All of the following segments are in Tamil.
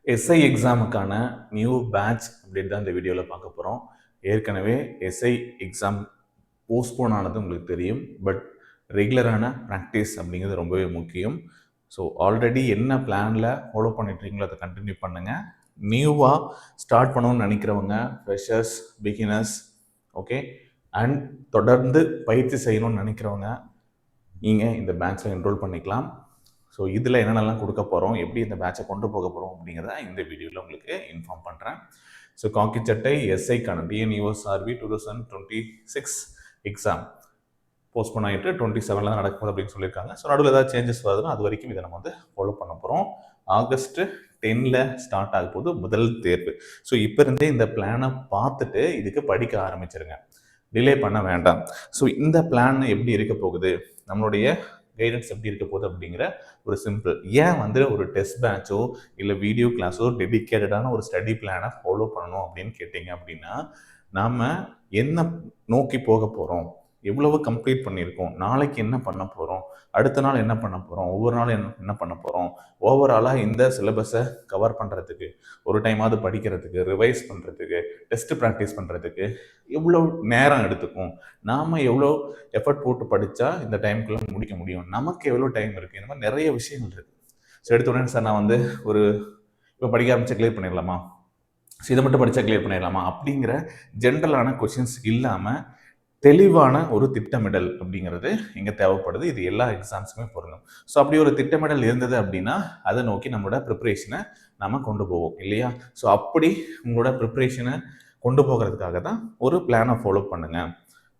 எஸ்ஐ எக்ஸாமுக்கான நியூ பேட்ச் அப்டேட் தான் இந்த வீடியோவில் பார்க்க போகிறோம். ஏற்கனவே எஸ்ஐ எக்ஸாம் போஸ்ட்போன் ஆனது உங்களுக்கு தெரியும். பட் ரெகுலரான ப்ராக்டிஸ் அப்படிங்கிறது ரொம்பவே முக்கியம். ஸோ ஆல்ரெடி என்ன பிளானில் ஃபாலோ பண்ணிட்டுருக்கீங்களோ அதை கண்டினியூ பண்ணுங்கள். நியூவாக ஸ்டார்ட் பண்ணணும்னு நினைக்கிறவங்க, ஃப்ரெஷர்ஸ், பிகினர்ஸ், ஓகே, அண்ட் தொடர்ந்து பயிற்சி செய்யணும்னு நினைக்கிறவங்க நீங்கள் இந்த பேட்சில் என்ரோல் பண்ணிக்கலாம். ஸோ இதில் என்னென்னலாம் கொடுக்க போகிறோம், எப்படி இந்த பேட்சை கொண்டு போக போகிறோம் அப்படிங்கிறத இந்த வீடியோவில் உங்களுக்கு இன்ஃபார்ம் பண்ணுறேன். ஸோ காக்கி சட்டை எஸ்ஐக்கான டிஎன்யூஎஸ்ஆர்பி 2026 எக்ஸாம் போஸ்ட்போன் ஆகிட்டு 27 தான் நடக்குது அப்படின்னு சொல்லியிருக்காங்க. ஸோ நடுவில் ஏதாவது சேஞ்சஸ் வருதுன்னா அது வரைக்கும் இதை நம்ம வந்து ஃபாலோ பண்ண போகிறோம். ஆகஸ்ட் 10ல் ஸ்டார்ட் ஆக போது முதல் தேர்வு. ஸோ இப்போ இருந்தே இந்த பிளானை பார்த்துட்டு இதுக்கு படிக்க ஆரம்பிச்சிருங்க, டிலே பண்ண வேண்டாம். ஸோ இந்த பிளான் எப்படி இருக்க போகுது, நம்மளுடைய கைடன்ஸ் எப்படி இருக்க போகுது அப்படிங்கிற ஒரு சிம்பிள். ஏன் வந்து ஒரு டெஸ்ட் பேட்சோ இல்லை வீடியோ கிளாஸோ டெடிக்கேட்டடான ஒரு ஸ்டடி பிளானை ஃபாலோ பண்ணணும் அப்படின்னு கேட்டிங்க அப்படின்னா, நாம் என்ன நோக்கி போக போகிறோம், எவ்வளவு கம்ப்ளீட் பண்ணியிருக்கோம், நாளைக்கு என்ன பண்ண போகிறோம், அடுத்த நாள் என்ன பண்ண போகிறோம், ஒவ்வொரு நாளும் என்ன பண்ண போகிறோம், ஓவராலாக இந்த சிலபஸை கவர் பண்ணுறதுக்கு, ஒரு டைமாவது படிக்கிறதுக்கு, ரிவைஸ் பண்ணுறதுக்கு, டெஸ்ட் ப்ராக்டிஸ் பண்ணுறதுக்கு எவ்வளோ நேரம் எடுத்துக்கும், நாம் எவ்வளோ எஃபர்ட் போட்டு படித்தா இந்த டைமுக்குள்ளே முடிக்க முடியும், நமக்கு எவ்வளோ டைம் இருக்குது, இந்த மாதிரி நிறைய விஷயங்கள் இருக்குது. ஸோ எடுத்த உடனே சார் நான் வந்து ஒரு இப்போ படிக்க ஆரம்பித்தா கிளியர் பண்ணிடலாமா, ஸோ இதை மட்டும் படித்தா கிளியர் பண்ணிடலாமா அப்படிங்கிற ஜென்ரலான கொஷின்ஸ் இல்லாமல் தெளிவான ஒரு திட்டமிடல் அப்படிங்கிறது இங்கே தேவைப்படுது. இது எல்லா எக்ஸாம்ஸுமே பொருந்தும். ஸோ அப்படி ஒரு திட்டமிடல் இருந்தது அப்படின்னா அதை நோக்கி நம்மளோட ப்ரிப்பரேஷனை நம்ம கொண்டு போவோம் இல்லையா. ஸோ அப்படி உங்களோட ப்ரிப்பரேஷனை கொண்டு போகிறதுக்காக தான் ஒரு பிளானை ஃபாலோ பண்ணுங்கள்.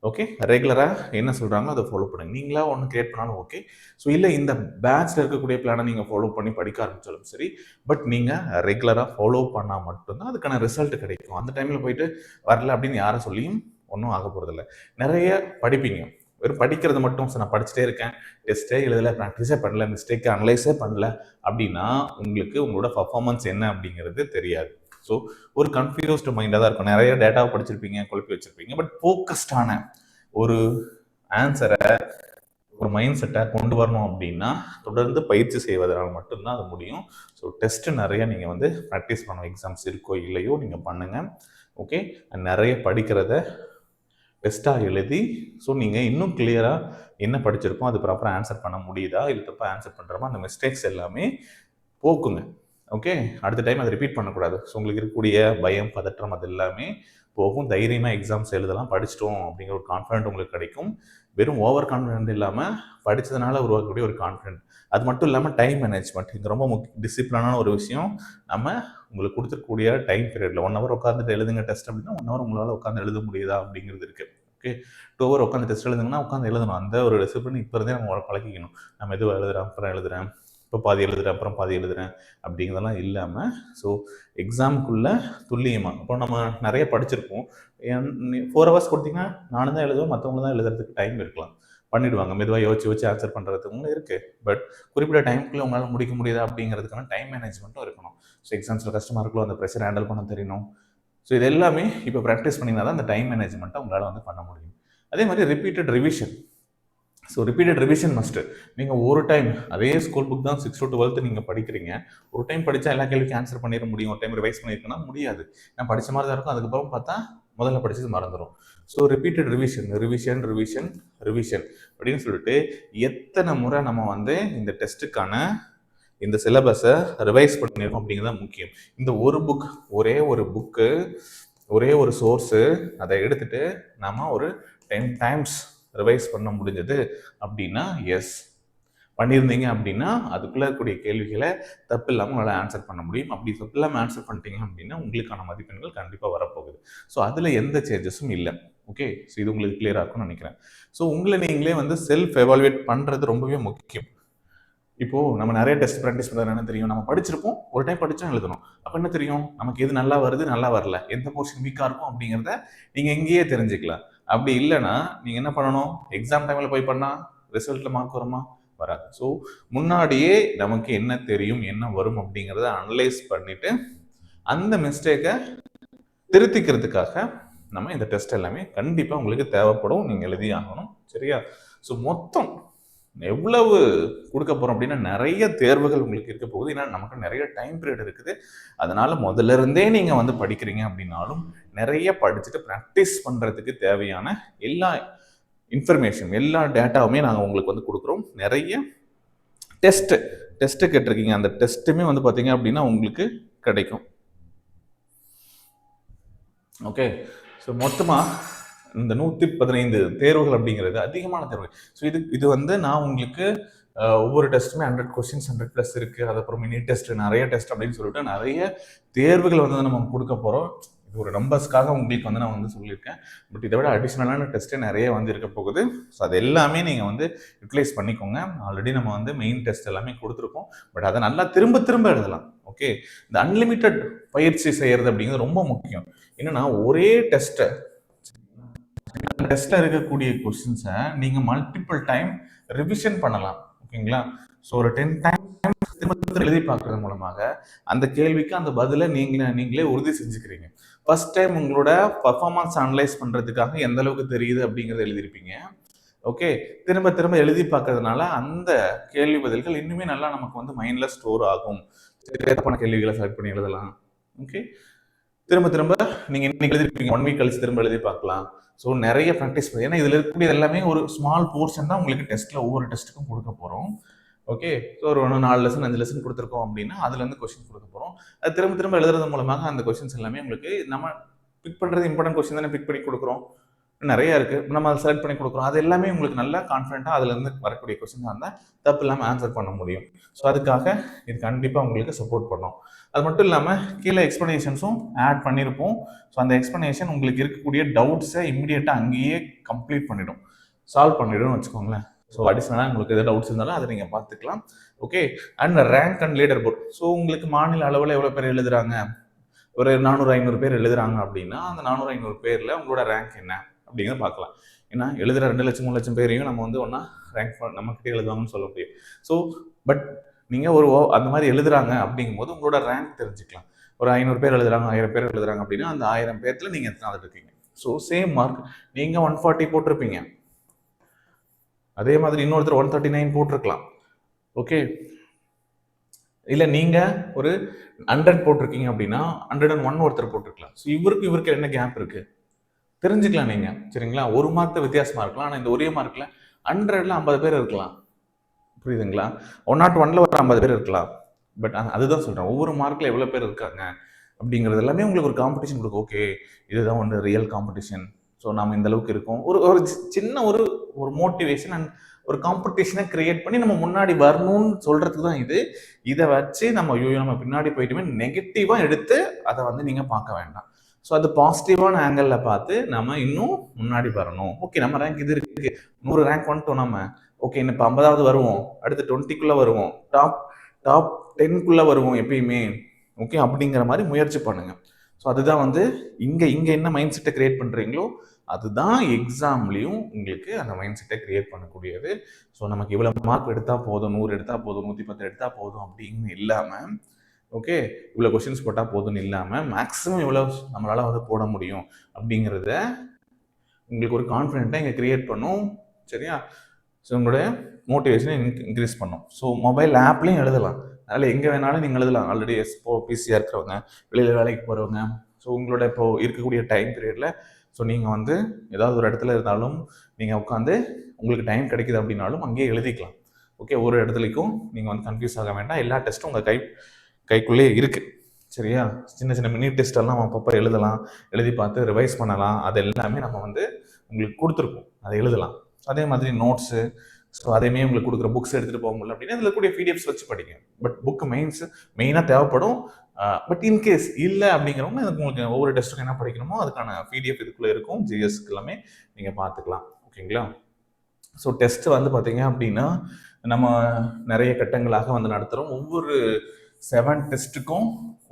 ஓகே, ரெகுலராக என்ன சொல்கிறாங்களோ அதை ஃபாலோ பண்ணுங்கள். நீங்களா ஒன்று கிரியேட் பண்ணாலும் ஓகே. ஸோ இல்லை இந்த பேட்சில் இருக்கக்கூடிய பிளானை நீங்கள் ஃபாலோ பண்ணி படிக்க ஆரம்பித்தாலும் சரி, பட் நீங்கள் ரெகுலராக ஃபாலோ பண்ணால் மட்டும்தான் அதுக்கான ரிசல்ட் கிடைக்கும். அந்த டைமில் போயிட்டு வரல அப்படின்னு யாரை சொல்லியும் ஒன்றும் ஆக போகிறதில்ல. நிறைய படிப்பீங்க, வெறும் படிக்கிறது மட்டும். ஸோ நான் படிச்சுட்டே இருக்கேன், டெஸ்ட்டே எழுதலை, ப்ராக்டிஸே பண்ணல, மிஸ்டேக்கை அனலைஸே பண்ணல அப்படின்னா உங்களுக்கு உங்களோட பர்ஃபார்மன்ஸ் என்ன அப்படிங்கிறது தெரியாது. ஸோ ஒரு கன்ஃபியூஸ்டு மைண்டாக தான் இருக்கும். நிறைய டேட்டாவை படிச்சிருப்பீங்க, குழப்பி வச்சுருப்பீங்க, பட் ஃபோக்கஸ்டான ஒரு ஆன்சரை, ஒரு மைண்ட் செட்டை கொண்டு வரணும் அப்படின்னா தொடர்ந்து பயிற்சி செய்வதனால் மட்டும்தான் அது முடியும். ஸோ டெஸ்ட்டு நிறைய நீங்கள் வந்து ப்ராக்டிஸ் பண்ணணும். எக்ஸாம்ஸ் இருக்கோ இல்லையோ நீங்கள் பண்ணுங்கள். ஓகே, நிறைய படிக்கிறத டெஸ்ட்டாக எழுதி, ஸோ நீங்கள் இன்னும் கிளியராக என்ன படிச்சிருக்கோம், அது ப்ராப்பராக ஆன்சர் பண்ண முடியுதா, இல்லை தப்பாக ஆன்சர் பண்ணுறோமா, அந்த மிஸ்டேக்ஸ் எல்லாமே போக்குங்க. ஓகே, அடுத்த டைம் அதை ரிப்பீட் பண்ணக்கூடாது. ஸோ உங்களுக்கு இருக்கக்கூடிய பயம், பதற்றம் அது எல்லாமே போகும். தைரியமாக எக்ஸாம்ஸ் எழுதலாம், படிச்சிட்டோம் அப்படிங்கிற ஒரு கான்ஃபிடென்ட் உங்களுக்கு கிடைக்கும். வெறும் ஓவர் கான்ஃபிடென்ட் இல்லாமல் படித்ததுனால உருவாக்கக்கூடிய ஒரு கான்ஃபிடென்ட். அது மட்டும் இல்லாமல் டைம் மேனேஜ்மெண்ட், இது ரொம்ப டிசிப்ளினான ஒரு விஷயம். நம்ம உங்களுக்கு கொடுத்துருக்கூடிய டைம் பீரியடில் 1 ஹவர் உட்காந்துட்டு எழுதுங்க டெஸ்ட் அப்படின்னா 1 ஹவர் உங்களால் உட்காந்து எழுத முடியுதா அப்படிங்கிறது இருக்குது. ஓகே, 2 ஹவர் உட்காந்து டெஸ்ட் எழுதுங்கன்னா உட்காந்து எழுதணும். அந்த ஒரு டிசிப்ளின் இப்போ இருந்தே நம்ம பழகிக்கணும். நம்ம எதுவும் எழுதுகிறேன், அப்புறம் எழுதுகிறேன், இப்போ பாதி எழுதுகிறேன், அப்புறம் பாதி எழுதுகிறேன் அப்படிங்கிறதெல்லாம் இல்லாமல், ஸோ எக்ஸாமுக்குள்ளே துல்லியமாக இப்போ நம்ம நிறைய படிச்சிருப்போம். 4 ஹவர்ஸ் கொடுத்தீங்கன்னா நானும் தான் எழுதுவேன், மற்றவங்க தான் எழுதுறதுக்கு டைம் இருக்கலாம், பண்ணிவிடுவாங்க. மெதுவாக யோசிச்சு ஆன்சர் பண்ணுறதுக்கு இருக்குது. பட் குறிப்பிட்ட டைமுக்குள்ளே உங்களால் முடிக்க முடியுதா அப்படிங்கிறதுக்கான டைம் மேனேஜ்மெண்ட்டும் இருக்கணும். ஸோ எக்ஸாம்ஸில் கஷ்டமாக இருக்கலாம், அந்த ப்ரெஷர் ஹேண்டில் பண்ண தெரியணும். ஸோ இது எல்லாமே இப்போ ப்ராக்டிஸ் பண்ணிங்கன்னா தான் அந்த டைம் மேனேஜ்மெண்ட்டை உங்களால் வந்து பண்ண முடியும். அதே மாதிரி repeated revision. So repeated revision must. நீங்கள் ஒரு டைம் அதே ஸ்கூல் புக் தான் 6 to 12 நீங்கள் படிக்கிறீங்க, ஒரு டைம் படித்தா எல்லா கேள்விக்கும் ஆன்சர் பண்ணிட முடியும், ஒரு டைம் ரிவைஸ் பண்ணியிருக்கேன்னா முடியாது. நான் படித்த மாதிரி தான் இருக்கும், அதுக்கப்புறம் பார்த்தா முதல்ல படிச்சது மறந்துடும். So repeated revision revision revision revision அப்படின்னு சொல்லிட்டு எத்தனை முறை நம்ம வந்து இந்த டெஸ்ட்டுக்கான இந்த சிலபஸை ரிவைஸ் பண்ணியிருக்கோம் அப்படிங்கிறது தான் முக்கியம். இந்த ஒரு புக், ஒரே ஒரு புக்கு, ஒரே ஒரு சோர்ஸு, அதை எடுத்துகிட்டு நம்ம ஒரு 10 times ரிவைஸ் பண்ண முடிஞ்சது அப்படின்னா எஸ் பண்ணியிருந்தீங்க அப்படின்னா அதுக்குள்ளே இருக்கக்கூடிய கேள்விகளை தப்பு இல்லாமல் உங்களால் ஆன்சர் பண்ண முடியும். அப்படி தப்பு இல்லாமல் ஆன்சர் பண்ணிட்டீங்க அப்படின்னா உங்களுக்கான மதிப்பெண்கள் கண்டிப்பாக வரப்போகுது. ஸோ அதில் எந்த சேஞ்சஸும் இல்லை. ஓகே, ஸோ இது உங்களுக்கு கிளியராக இருக்கும்னு நினைக்கிறேன். ஸோ உங்களை நீங்களே வந்து செல்ஃப் எவாலுவேட் பண்ணுறது ரொம்பவே முக்கியம். இப்போது நம்ம நிறைய டெஸ்ட் ப்ராக்டிஸ் பண்ணுறது என்ன தெரியும், நம்ம படிச்சிருப்போம், ஒரு டைம் படித்தா எழுதணும். அப்போ என்ன தெரியும், நமக்கு எது நல்லா வருது, நல்லா வரல, எந்த போர்ஷன் வீக்காக இருக்கும் அப்படிங்கிறத நீங்கள் எங்கேயே தெரிஞ்சுக்கலாம். அப்படி இல்லைன்னா நீங்கள் என்ன பண்ணணும், எக்ஸாம் டைமில் போய் பண்ணால் ரிசல்ட்டில் மார்க் வருமா, வராது. ஸோ முன்னாடியே நமக்கு என்ன தெரியும், என்ன வரும் அப்படிங்கிறத அனலைஸ் பண்ணிவிட்டு அந்த மிஸ்டேக்கை திருத்திக்கிறதுக்காக நம்ம இந்த டெஸ்ட் எல்லாமே கண்டிப்பாக உங்களுக்கு தேவைப்படும், நீங்கள் எழுதி ஆகணும். சரியா? ஸோ மொத்தம் எவ்வளவு கொடுக்க போகிறோம் அப்படின்னா நிறைய தேர்வுகள் உங்களுக்கு இருக்க போகுது. ஏன்னா நமக்கு நிறைய டைம் பீரியட் இருக்குது. அதனால முதல்ல இருந்தே நீங்கள் வந்து படிக்கிறீங்க அப்படின்னாலும் நிறைய படிச்சுட்டு ப்ராக்டிஸ் பண்ணுறதுக்கு தேவையான எல்லா இன்ஃபர்மேஷன் எல்லா டேட்டாவுமே நாங்கள் உங்களுக்கு வந்து கொடுக்குறோம். நிறைய டெஸ்ட்டு கேட்டிருக்கீங்க, அந்த டெஸ்ட்டுமே வந்து பார்த்தீங்க அப்படின்னா உங்களுக்கு கிடைக்கும். ஓகே, ஸோ மொத்தமாக இந்த 115 தேர்வுகள் அப்படிங்கிறது அதிகமான தேர்வு. ஸோ இது வந்து நான் உங்களுக்கு ஒவ்வொரு டெஸ்ட்டுமே 100 கொஸ்டின்ஸ் 100+ இருக்குது. அதுக்கப்புறம் மினி டெஸ்ட் நிறைய டெஸ்ட் அப்படின்னு சொல்லிட்டு நிறைய தேர்வுகள் வந்து நம்ம கொடுக்க போகிறோம். இது ஒரு நம்பர்ஸ்க்காக உங்களுக்கு வந்து நான் வந்து சொல்லியிருக்கேன். பட் இதை விட அடிஷ்னலான டெஸ்ட்டே நிறைய வந்து இருக்க போகுது. ஸோ அது எல்லாமே நீங்கள் வந்து யூட்டிலைஸ் பண்ணிக்கோங்க. ஆல்ரெடி நம்ம வந்து மெயின் டெஸ்ட் எல்லாமே கொடுத்துருக்கோம். பட் அதை நல்லா திரும்ப திரும்ப எழுதலாம். ஓகே, இந்த அன்லிமிட்டட் பயிற்சி செய்கிறது அப்படிங்கிறது ரொம்ப முக்கியம். என்னன்னா ஒரே டெஸ்ட்டில் இருக்கக்கூடிய கொஸ்டின்ஸை நீங்கள் மல்டிபிள் டைம் ரிவிஷன் பண்ணலாம். ஓகேங்களா? ஸோ ஒரு 10 டைம் எழுதி பார்க்கறது மூலமாக அந்த கேள்விக்கு அந்த பதிலை நீங்களே உறுதி செஞ்சுக்கிறீங்க. ஃபர்ஸ்ட் டைம் உங்களோட பர்ஃபார்மன்ஸ் அனலைஸ் பண்ணுறதுக்காக எந்த அளவுக்கு தெரியுது அப்படிங்கிறத எழுதியிருப்பீங்க. ஓகே, திரும்ப திரும்ப எழுதி பார்க்கறதுனால அந்த கேள்வி பதில்கள் இன்னுமே நல்லா நமக்கு வந்து மைண்ட்ல ஸ்டோர் ஆகும். தேவையான கேள்விகளை செலக்ட் பண்ணி எழுதலாம். ஓகே, திரும்ப திரும்ப நீங்கள் இன்னைக்கு எழுதிருப்பீங்க, 1 வீக் கழிச்சு திரும்ப எழுதி பார்க்கலாம். ஸோ நிறைய ப்ராக்டிஸ் பண்ணி, ஏன்னா இதில் இருக்கக்கூடிய எல்லாமே ஒரு ஸ்மால் போர்ஷன் தான் உங்களுக்கு டெஸ்ட்டில் ஒவ்வொரு டெஸ்ட்டுக்கும் கொடுக்க போகிறோம். ஓகே, ஸோ ஒரு 4 லெசன் 5 லெசன் கொடுத்துருக்கோம் அப்படின்னா அதுலேருந்து கொஸ்டின் கொடுக்க போகிறோம். அது திரும்ப திரும்ப எழுதுறது மூலமாக அந்த கொஸ்டின்ஸ் எல்லாமே உங்களுக்கு நம்ம பிக் பண்ணுறது இம்பார்ட்டன்ட் கொஸ்டின் தானே பிக் பண்ணி கொடுக்குறோம். நிறைய இருக்குது, நம்ம அதை செலக்ட் பண்ணி கொடுக்குறோம். அது எல்லாமே உங்களுக்கு நல்லா கான்ஃபிடென்ட்டாக அதுலேருந்து வரக்கூடிய கொஸ்டினாக இருந்தால் தப்பு இல்லாமல் ஆன்சர் பண்ண முடியும். ஸோ அதுக்காக இது கண்டிப்பாக உங்களுக்கு சப்போர்ட் பண்ணும். அது மட்டும் இல்லாமல் கீழே எக்ஸ்ப்ளனேஷன்ஸும் ஆட் பண்ணியிருப்போம். ஸோ அந்த எக்ஸ்ப்ளனேஷன் உங்களுக்கு இருக்கக்கூடிய டவுட்ஸை இம்மிடியேட்டாக அங்கேயே கம்ப்ளீட் பண்ணிடும், சால்வ் பண்ணிடும்னு வச்சுக்கோங்களேன். ஸோ அடிஷ்னலாக உங்களுக்கு எதாவது டவுட்ஸ் இருந்தாலும் அதை நீங்கள் பார்த்துக்கலாம். Okay, and rank and leaderboard. So உங்களுக்கு மாநில அளவில் எவ்வளோ பேர் எழுதுறாங்க, ஒரு 400-500 பேர் எழுதுறாங்க அப்படின்னா அந்த 400-500 பேரில் உங்களோட ரேங்க் என்ன அப்படிங்கிறத பார்க்கலாம். ஏன்னா எழுதுகிற 2 லட்சம் 3 லட்சம் பேரையும் நம்ம வந்து ஒன்றா ரேங்க் நம்மக்கிட்டே எழுதுவாங்கன்னு சொல்ல முடியும். ஸோ பட் நீங்கள் ஒரு அந்த மாதிரி எழுதுறாங்க அப்படிங்கும்போது உங்களோட ரேங்க் தெரிஞ்சுக்கலாம். ஒரு 500 பேர் எழுதுறாங்க, 1000 பேர் எழுதுறாங்க அப்படின்னா அந்த 1000 பேர்த்தில் நீங்கள் எத்தனாவது இருக்கீங்க. ஸோ சேம் மார்க் நீங்கள் 140 போட்டிருப்பீங்க, அதே மாதிரி இன்னொருத்தர் 139 போட்டிருக்கலாம். ஓகே, இல்லை நீங்கள் ஒரு 100 போட்டிருக்கீங்க அப்படின்னா 101 ஒருத்தர் போட்டிருக்கலாம். ஸோ இவருக்கு என்ன கேப் இருக்குது தெரிஞ்சுக்கலாம் நீங்கள். சரிங்களா? ஒரு மார்க் வித்தியாசமாக இருக்கலாம். ஆனால் இந்த ஒரே மார்க்கில் 100ல் 50 பேர் இருக்கலாம். புரியுதுங்களா? 101ல் ஒரு 50 பேர் இருக்கலாம். பட் அதுதான் சொல்கிறேன், ஒவ்வொரு மார்க்கில் எவ்வளோ பேர் இருக்காங்க அப்படிங்கிறது எல்லாமே உங்களுக்கு ஒரு காம்படிஷன் கொடுக்கும். ஓகே, இதுதான் வந்து ரியல் காம்படிஷன். ஸோ நம்ம இந்த அளவுக்கு இருக்கோம், ஒரு சின்ன ஒரு மோட்டிவேஷன் அண்ட் ஒரு காம்படிஷனை கிரியேட் பண்ணி நம்ம முன்னாடி வரணும்னு சொல்கிறதுக்கு தான் இது. இதை வச்சு நம்ம பின்னாடி போயிட்டுமே நெகட்டிவாக எடுத்து அதை வந்து நீங்கள் பார்க்க வேண்டாம். ஸோ அது பாசிட்டிவான ஆங்கிளில் பார்த்து நம்ம இன்னும் முன்னாடி வரணும். ஓகே, நம்ம ரேங்க் இது இருக்குது, 100 ரேங்க் வந்துட்டோம் நம்ம. ஓகே, இன்னும் இப்போ 50வது வருவோம், அடுத்து 20க்குள்ளே வருவோம், டாப் 10க்குள்ளே வருவோம் எப்பயுமே. ஓகே, அப்படிங்கிற மாதிரி முயற்சி பண்ணுங்கள். ஸோ அதுதான் வந்து இங்கே என்ன மைண்ட் செட்டை கிரியேட் பண்ணுறீங்களோ அதுதான் எக்ஸாம்லேயும் உங்களுக்கு அந்த மைண்ட் செட்டை கிரியேட் பண்ணக்கூடியது. ஸோ நமக்கு இவ்வளோ மார்க் எடுத்தால் போதும், 100 எடுத்தால் போதும், 110 எடுத்தால் போதும் அப்படின்னு இல்லாமல், ஓகே இவ்வளோ கொஸ்டின்ஸ் போட்டால் போதும்னு இல்லாமல் மேக்ஸிமம் இவ்வளோ நம்மளால் வந்து போட முடியும் அப்படிங்கிறத உங்களுக்கு ஒரு கான்ஃபிடென்ட்டாக இங்கே கிரியேட் பண்ணும். சரியா? ஸோ உங்களுடைய மோட்டிவேஷனை இன்க்ரீஸ் பண்ணும். ஸோ மொபைல் ஆப்லேயும் எழுதலாம், அதனால் எங்கே வேணாலும் நீங்கள் எழுதலாம். ஆல்ரெடி பிசியாக இருக்கிறவங்க, வெளியில் வேலைக்கு போகிறவங்க, ஸோ உங்களோட இப்போது இருக்கக்கூடிய டைம் பீரியடில் ஸோ நீங்கள் வந்து ஏதாவது ஒரு இடத்துல இருந்தாலும் நீங்கள் உட்காந்து உங்களுக்கு டைம் கிடைக்குது அப்படின்னாலும் அங்கேயே எழுதிக்கலாம். ஓகே, ஒரு இடத்துலைக்கும் நீங்கள் வந்து கன்ஃபியூஸ் ஆக வேண்டாம். எல்லா டெஸ்ட்டும் உங்கள் கைக்குள்ளேயே இருக்குது. சரியா? சின்ன சின்ன மினி டெஸ்ட்டெல்லாம் அப்பப்போ எழுதலாம், எழுதி பார்த்து ரிவைஸ் பண்ணலாம். அது எல்லாமே நம்ம வந்து உங்களுக்கு கொடுத்துருக்கோம், அதை எழுதலாம். அதே மாதிரி நோட்ஸு, ஸோ அதையுமே உங்களுக்கு கொடுக்குற புக்ஸ் எடுத்துகிட்டு போக முடியல அப்படின்னா இதில் கூடிய பிடிஎஃப்ஸ் வச்சு படிங்க. பட் புக்கு மெயினாக தேவைப்படும். பட் இன்கேஸ் இல்லை அப்படிங்கிறவங்க உங்களுக்கு ஒவ்வொரு டெஸ்ட்டுக்கும் என்ன படிக்கணுமோ அதுக்கான பிடிஎஃப் இதுக்குள்ளே இருக்கும். ஜிஎஸ்க்கு எல்லாமே நீங்கள் பார்த்துக்கலாம். ஓகேங்களா? ஸோ டெஸ்ட்டு வந்து பார்த்தீங்க அப்படின்னா நம்ம நிறைய கட்டங்களாக வந்து நடத்துகிறோம். ஒவ்வொரு 7 டெஸ்ட்டுக்கும்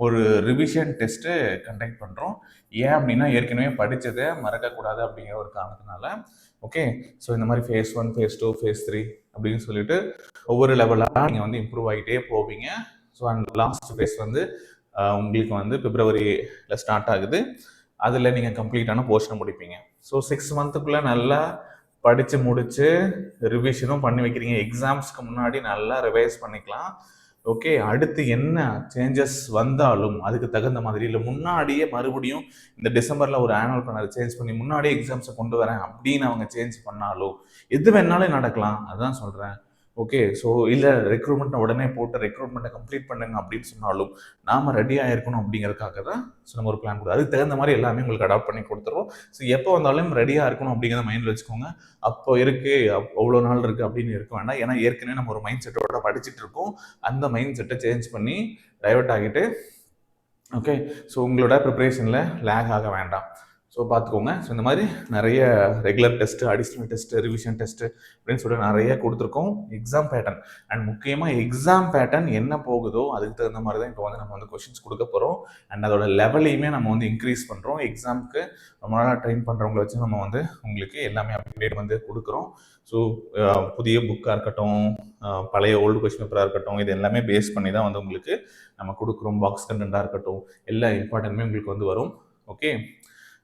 ஒரு ரிவிஷன் டெஸ்ட்டு கண்டக்ட் பண்ணுறோம். ஏன் அப்படின்னா ஏற்கனவே படித்ததை மறக்கக்கூடாது அப்படிங்கிற ஒரு காரணத்தினால. ஓகே, ஸோ இந்த மாதிரி ஃபேஸ் 1, ஃபேஸ் 2, ஃபேஸ் 3 அப்படின்னு சொல்லிட்டு ஒவ்வொரு லெவலாக நீங்கள் வந்து இம்ப்ரூவ் ஆகிட்டே போவீங்க. ஸோ அண்ட் லாஸ்ட் ஃபேஸ் வந்து உங்களுக்கு வந்து பிப்ரவரியில் ஸ்டார்ட் ஆகுது. அதில் நீங்கள் கம்ப்ளீட்டான போர்ஷனை முடிப்பீங்க. ஸோ 6 மந்த்துக்குள்ளே நல்லா படித்து முடித்து ரிவிஷனும் பண்ணி வைக்கிறீங்க. எக்ஸாம்ஸ்க்கு முன்னாடி நல்லா ரிவைஸ் பண்ணிக்கலாம். ஓகே, அடுத்து என்ன சேஞ்சஸ் வந்தாலும் அதுக்கு தகுந்த மாதிரி, இல்லை முன்னாடியே மறுபடியும் இந்த டிசம்பரில் ஒரு ஆனுவல் பிளானர் சேஞ்ச் பண்ணி முன்னாடியே எக்ஸாம்ஸை கொண்டு வரேன் அப்படின்னு அவங்க சேஞ்ச் பண்ணாலும் எது வேணாலும் நடக்கலாம். அதுதான் சொல்கிறேன். ஓகே, ஸோ இல்லை ரெக்ரூட்மெண்ட்டை உடனே போட்டு ரெக்ரூட்மெண்ட்டை கம்ப்ளீட் பண்ணுங்க அப்படின்னு சொன்னாலும் நாம் ரெடியாக இருக்கணும் அப்படிங்கிறதுக்காக தான் ஸோ நம்ம ஒரு பிளான் கொடுத்து அதுக்கு தகுந்த மாதிரி எல்லாமே உங்களுக்கு அடாப்ட் பண்ணி கொடுத்துருவோம். ஸோ எப்போ வந்தாலும் ரெடியாக இருக்கணும் அப்படிங்கிறத மைண்டில் வச்சுக்கோங்க. அப்போ இருக்குது அவ்வளோ நாள் இருக்குது அப்படின்னு இருக்க வேண்டாம். ஏன்னா ஏற்கனவே நம்ம ஒரு மைண்ட் செட்டோட படிச்சுட்டு இருக்கோம். அந்த மைண்ட் செட்டை சேஞ்ச் பண்ணி டைவர்ட் ஆகிட்டு ஓகே, ஸோ உங்களோட ப்ரிப்பரேஷனில் லேக் ஆக வேண்டாம். ஸோ பார்த்துக்கோங்க. ஸோ இந்த மாதிரி நிறைய regular test, additional test, revision test அப்படின்னு சொல்லிட்டு நிறைய கொடுத்துருக்கோம். எக்ஸாம் பேட்டர்ன் அண்ட் முக்கியமாக எக்ஸாம் பேட்டர்ன் என்ன போகுதோ அதுக்கு தகுந்த மாதிரி தான் இப்போ வந்து நம்ம வந்து கொஷின்ஸ் கொடுக்க போகிறோம். அண்ட் அதோட லெவலையுமே நம்ம வந்து இன்க்ரீஸ் பண்ணுறோம். எக்ஸாமுக்கு ரொம்ப நாளாக ட்ரெயின் பண்ணுறவங்களை வச்சு நம்ம வந்து உங்களுக்கு எல்லாமே அப்டேட் வந்து கொடுக்குறோம். ஸோ புதிய புக்காக இருக்கட்டும், பழைய ஓல்டு கொஷின் பேப்பராக இருக்கட்டும், இது எல்லாமே பேஸ் பண்ணி தான் வந்து உங்களுக்கு நம்ம கொடுக்குறோம். பாக்ஸ் கண்டென்ட்டாக இருக்கட்டும், எல்லா இம்பார்ட்டன்ட்டுமே உங்களுக்கு வந்து வரும். ஓகே,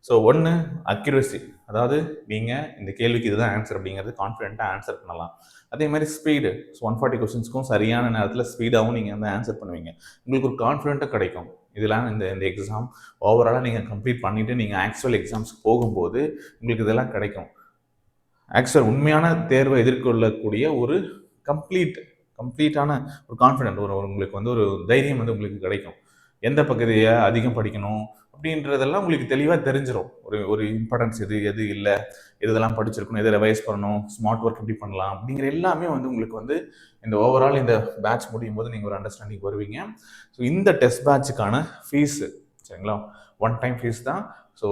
ஸோ ஒன்று அக்யூரசி, அதாவது நீங்கள் இந்த கேள்விக்கு இதுதான் ஆன்சர் அப்படிங்கிறது கான்ஃபிடென்ட்டாக ஆன்சர் பண்ணலாம். அதே மாதிரி ஸ்பீடு, ஸோ 140 கொஸ்டின்ஸ்க்கும் சரியான நேரத்தில் ஸ்பீடாகவும் நீங்கள் வந்து ஆன்சர் பண்ணுவீங்க. உங்களுக்கு ஒரு கான்ஃபிடென்ட்டாக கிடைக்கும். இதெல்லாம் இந்த எக்ஸாம் ஓவராலாக நீங்கள் கம்ப்ளீட் பண்ணிவிட்டு நீங்கள் ஆக்சுவல் எக்ஸாம்ஸ்க்கு போகும்போது உங்களுக்கு இதெல்லாம் கிடைக்கும். ஆக்சுவல் உண்மையான தேர்வை எதிர்கொள்ளக்கூடிய ஒரு கம்ப்ளீட்டான ஒரு கான்ஃபிடென்ட், உங்களுக்கு வந்து ஒரு தைரியம் வந்து உங்களுக்கு கிடைக்கும். எந்த பகுதியை அதிகம் படிக்கணும் அப்படின்றதெல்லாம் உங்களுக்கு தெளிவாக தெரிஞ்சிடும். ஒரு இம்பார்ட்டன்ஸ் எது இல்லை, இதெல்லாம் படிச்சிருக்கணும், எதை ரிவைஸ் பண்ணணும், ஸ்மார்ட் ஒர்க் எப்படி பண்ணலாம் அப்படிங்கிற எல்லாமே வந்து உங்களுக்கு வந்து இந்த ஓவரால் இந்த பேட்ச் முடியும் போது நீங்கள் ஒரு அண்டர்ஸ்டாண்டிங் வருவீங்க. ஸோ இந்த டெஸ்ட் பேட்சுக்கான ஃபீஸு சரிங்களா, 1 டைம் ஃபீஸ் தான். ஸோ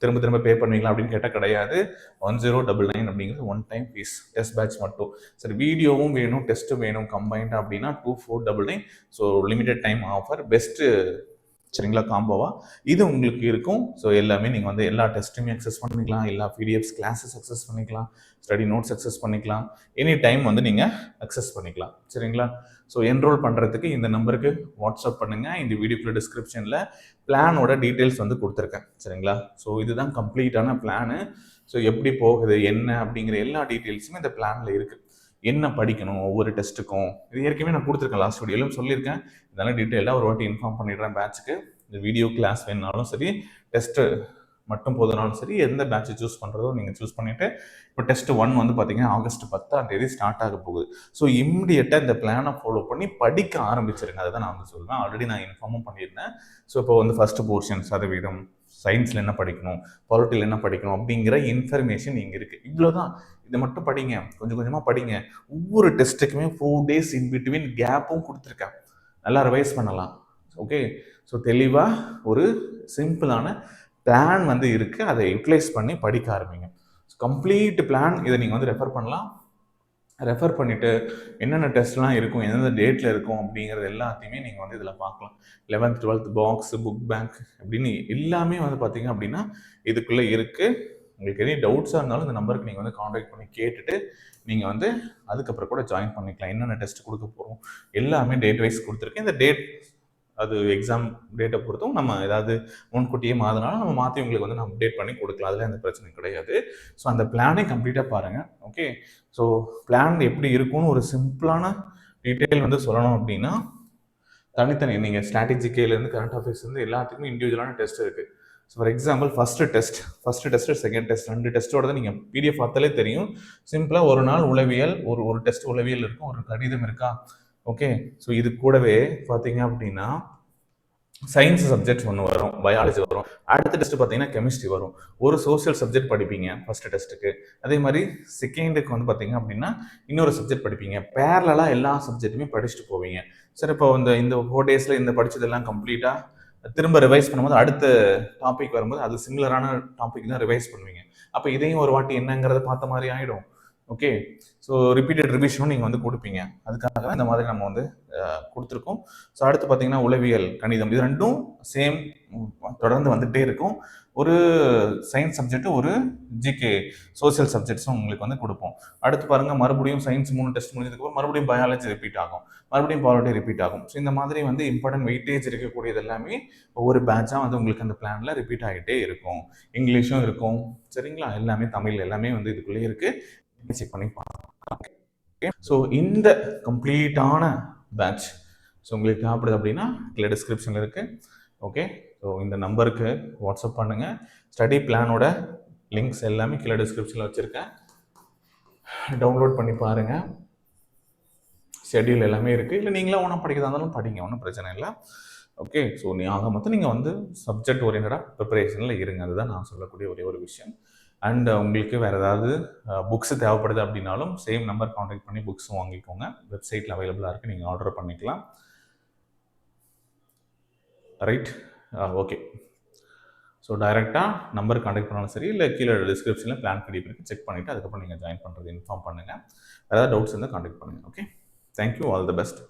திரும்ப பே பண்ணுவீங்களா அப்படின்னு கேட்டால் கிடையாது. 1099 அப்படிங்கிறது 1 டைம் ஃபீஸ், டெஸ்ட் பேட்ச் மட்டும். சரி, வீடியோவும் வேணும் டெஸ்ட்டும் வேணும் கம்பைன்ட் அப்படின்னா 2499. So limited time offer, best சரிங்களா காம்போவா இது உங்களுக்கு இருக்கும். ஸோ எல்லாமே நீங்கள் வந்து எல்லா டெஸ்ட்டுமே அக்சஸ் பண்ணிக்கலாம், எல்லா பிடிஎஃப்ஸ் கிளாஸஸ் அக்சஸ் பண்ணிக்கலாம், ஸ்டடி நோட்ஸ் அக்சஸ் பண்ணிக்கலாம், எனி டைம் வந்து நீங்கள் அக்சஸ் பண்ணிக்கலாம் சரிங்களா. ஸோ என்ரோல் பண்ணுறதுக்கு இந்த நம்பருக்கு வாட்ஸ்அப் பண்ணுங்கள். இந்த வீடியோக்குள்ள டிஸ்கிரிப்ஷனில் பிளானோட டீட்டெயில்ஸ் வந்து கொடுத்துருக்கேன் சரிங்களா. ஸோ இதுதான் கம்ப்ளீட்டான பிளானு. ஸோ எப்படி போகுது என்ன அப்படிங்கிற எல்லா டீட்டெயில்ஸுமே இந்த பிளானில் இருக்குது. என்ன படிக்கணும் ஒவ்வொரு டெஸ்ட்டுக்கும் இது ஏற்கனவே நான் கொடுத்துருக்கேன், லாஸ்ட் வீடியோலும் சொல்லியிருக்கேன். இதெல்லாம் டீட்டெயிலாக ஒரு வாட்டி இன்ஃபார்ம் பண்ணிடுறேன் பேட்சுக்கு. இந்த வீடியோ கிளாஸ் வேணுனாலும் சரி, டெஸ்ட்டு மட்டும் போதுனாலும் சரி, எந்த பேட்ச் சூஸ் பண்ணுறதோ நீங்கள் சூஸ் பண்ணிவிட்டு இப்போ டெஸ்ட் 1 வந்து பார்த்தீங்கன்னா ஆகஸ்ட் 10 ஸ்டார்ட் ஆக போகுது. ஸோ இம்மிடியட்டாக இந்த பிளானை ஃபாலோ பண்ணி படிக்க ஆரம்பிச்சிருங்க. அதை தான் நான் வந்து சொல்லுவேன். ஆல்ரெடி நான் இன்ஃபார்மும் பண்ணியிருந்தேன். ஸோ இப்போ வந்து ஃபஸ்ட்டு போர்ஷன் சதவீதம், சயின்ஸில் என்ன படிக்கணும், பாலிட்டியில் என்ன படிக்கணும் அப்படிங்கிற இன்ஃபர்மேஷன் இங்கே இருக்குது. இவ்வளோ தான். இதை மட்டும் படிங்க, கொஞ்சம் கொஞ்சமாக படிங்க. ஒவ்வொரு டெஸ்ட்டுக்குமே 4 days இன் பிட்வீன் கேப்பும் கொடுத்துருக்கேன், நல்லா ரிவைஸ் பண்ணலாம். ஓகே, ஸோ தெளிவாக ஒரு சிம்பிளான பிளான் வந்து இருக்குது, அதை யூட்டிலைஸ் பண்ணி படிக்க ஆரம்பிங்க. ஸோ கம்ப்ளீட் பிளான் இதை நீங்கள் வந்து ரெஃபர் பண்ணலாம். ரெஃபர் பண்ணிவிட்டு என்னென்ன டெஸ்ட்லாம் இருக்கும், எந்தெந்த டேட்டில் இருக்கும் அப்படிங்கிறது எல்லாத்தையுமே நீங்கள் வந்து இதில் பார்க்கலாம். 11th 12th box, book bank அப்படின்னு எல்லாமே வந்து பார்த்தீங்க அப்படின்னா இதுக்குள்ளே இருக்குது. உங்களுக்கு எதுவும் டவுட்ஸாக இருந்தாலும் இந்த நம்பருக்கு நீங்கள் வந்து காண்டாக்ட் பண்ணி கேட்டுட்டு நீங்கள் வந்து அதுக்கப்புறம் கூட ஜாயின் பண்ணிக்கலாம். என்னென்ன டெஸ்ட் கொடுக்க போகிறோம் எல்லாமே டேட் வைஸ் கொடுத்துருக்கேன். இந்த டேட் அது எக்ஸாம் டேட்டை பொறுத்தும் நம்ம ஏதாவது முன்கூட்டியே மாறினாலும் நம்ம மாற்றி உங்களுக்கு வந்து நம்ம அப்டேட் பண்ணி கொடுக்கலாம். அதில் எந்த பிரச்சனையும் கிடையாது. ஸோ அந்த பிளானே கம்ப்ளீட்டாக பாருங்கள். ஓகே, ஸோ பிளான் எப்படி இருக்கும்னு ஒரு சிம்பிளான டீட்டெயில் வந்து சொல்லணும் அப்படின்னா தனித்தனி நீங்கள் ஸ்ட்ராட்டஜிக்கேலேருந்து கரண்ட் அஃபேர்ஸ்லேருந்து எல்லாத்துக்குமே இண்டிவிஜுவலான டெஸ்ட் இருக்குது. So for example first test second test 2 டெஸ்ட்டோட தான் நீங்கள் பிடிஎஃப் பார்த்தாலே தெரியும். சிம்பிளாக ஒரு நாள் உளவியல், ஒரு டெஸ்ட் உளவியல் இருக்கும், ஒரு கடிதம் இருக்கா. ஓகே, ஸோ இது கூடவே பார்த்தீங்க அப்படின்னா சயின்ஸ் சப்ஜெக்ட் ஒன்று வரும், பயாலஜி வரும், அடுத்த டெஸ்ட் பார்த்தீங்கன்னா கெமிஸ்ட்ரி வரும், ஒரு சோசியல் சப்ஜெக்ட் படிப்பீங்க ஃபர்ஸ்ட் டெஸ்ட்டுக்கு, அதே மாதிரி செகண்டுக்கு வந்து பார்த்தீங்க அப்படின்னா இன்னொரு சப்ஜெக்ட் படிப்பீங்க. பேரலாக எல்லா சப்ஜெக்ட்டுமே படிச்சுட்டு போவீங்க. சரி, இப்போ இந்த 4 days இந்த படித்ததெல்லாம் கம்ப்ளீட்டாக திரும்ப ரிவைஸ் பண்ணும்போது அடுத்த டாபிக் வரும்போது அது சிமிலரான டாபிக் தான் ரிவைஸ் பண்ணுவீங்க. அப்போ இதையும் ஒரு வாட்டி என்னங்கிறத பார்த்த மாதிரி ஆகிடும். ஓகே, ஸோ ரிப்பீட்டட் ரிவிஷனும் நீங்கள் வந்து கொடுப்பீங்க. அதுக்காக இந்த மாதிரி நம்ம வந்து கொடுத்துருக்கோம். ஸோ அடுத்து பார்த்தீங்கன்னா உளவியல், கணிதம், இது ரெண்டும் சேம் தொடர்ந்து வந்துகிட்டே இருக்கும். ஒரு சயின்ஸ் சப்ஜெக்ட், ஒரு ஜிகே சோசியல் சப்ஜெக்ட்ஸும் உங்களுக்கு வந்து கொடுப்போம். அடுத்து பாருங்கள், மறுபடியும் சயின்ஸ் 3 டெஸ்ட் முடிஞ்சதுக்கப்புறம் மறுபடியும் பயாலஜி ரிப்பீட் ஆகும், மறுபடியும் பாலிட்டி ரிப்பீட் ஆகும். ஸோ இந்த மாதிரி வந்து இம்பார்ட்டன்ட் வெயிட்டேஜ் இருக்கக்கூடியது எல்லாமே ஒவ்வொரு பேட்சாக வந்து உங்களுக்கு அந்த பிளானில் ரிப்பீட் ஆகிட்டே இருக்கும். இங்கிலீஷும் இருக்கும், சரிங்களா? எல்லாமே தமிழ் எல்லாமே வந்து இதுக்குள்ளேயே இருக்குது, செக் பண்ணி பார்க்கலாம். ஸோ இந்த கம்ப்ளீட்டான பேட்ச் ஸோ உங்களுக்கு தேவைப்படுது அப்படின்னா கீழே டிஸ்கிரிப்ஷனில் இருக்குது. ஓகே, ஸோ இந்த நம்பருக்கு வாட்ஸ்அப் பண்ணுங்கள். ஸ்டடி பிளானோட லிங்க்ஸ் எல்லாமே கீழே டிஸ்கிரிப்ஷனில் வச்சுருக்கேன், டவுன்லோட் பண்ணி பாருங்கள். ஷெட்யூல் எல்லாமே இருக்குது. இல்லை நீங்களே ஒன்றா படிக்கிறதா இருந்தாலும் படிங்க, ஒன்றும் பிரச்சனை இல்லை. ஓகே, ஸோ ஆக மொத்தம் நீங்கள் வந்து சப்ஜெக்ட் ஓரியன்டாக ப்ரிப்பரேஷனில் இருங்க. அதுதான் நான் சொல்லக்கூடிய ஒரே ஒரு விஷயம். அண்ட் உங்களுக்கு வேறு ஏதாவது புக்ஸ் தேவைப்படுது அப்படின்னாலும் சேம் நம்பர் காண்டாக்ட் பண்ணி புக்ஸும் வாங்கிக்கோங்க. வெப்சைட்டில் அவைலபிளாக இருக்குது, நீங்கள் ஆர்டர் பண்ணிக்கலாம். Right, okay. ஸோ டைரெக்டாக நம்பர் காண்டாக்ட் பண்ணாலும் சரி, இல்லை கீழே டிஸ்கிரிப்ஷனில் பிளான் பிடிஎஃப் இருக்குது, செக் பண்ணிவிட்டு அதுக்கப்புறம் நீங்கள் ஜாயின் பண்ணுறது இன்ஃபார்ம் பண்ணுங்கள். ஏதாவது டவுட்ஸ் இருந்தால் காண்டாக்ட் பண்ணுங்கள். Okay, thank you, all the best.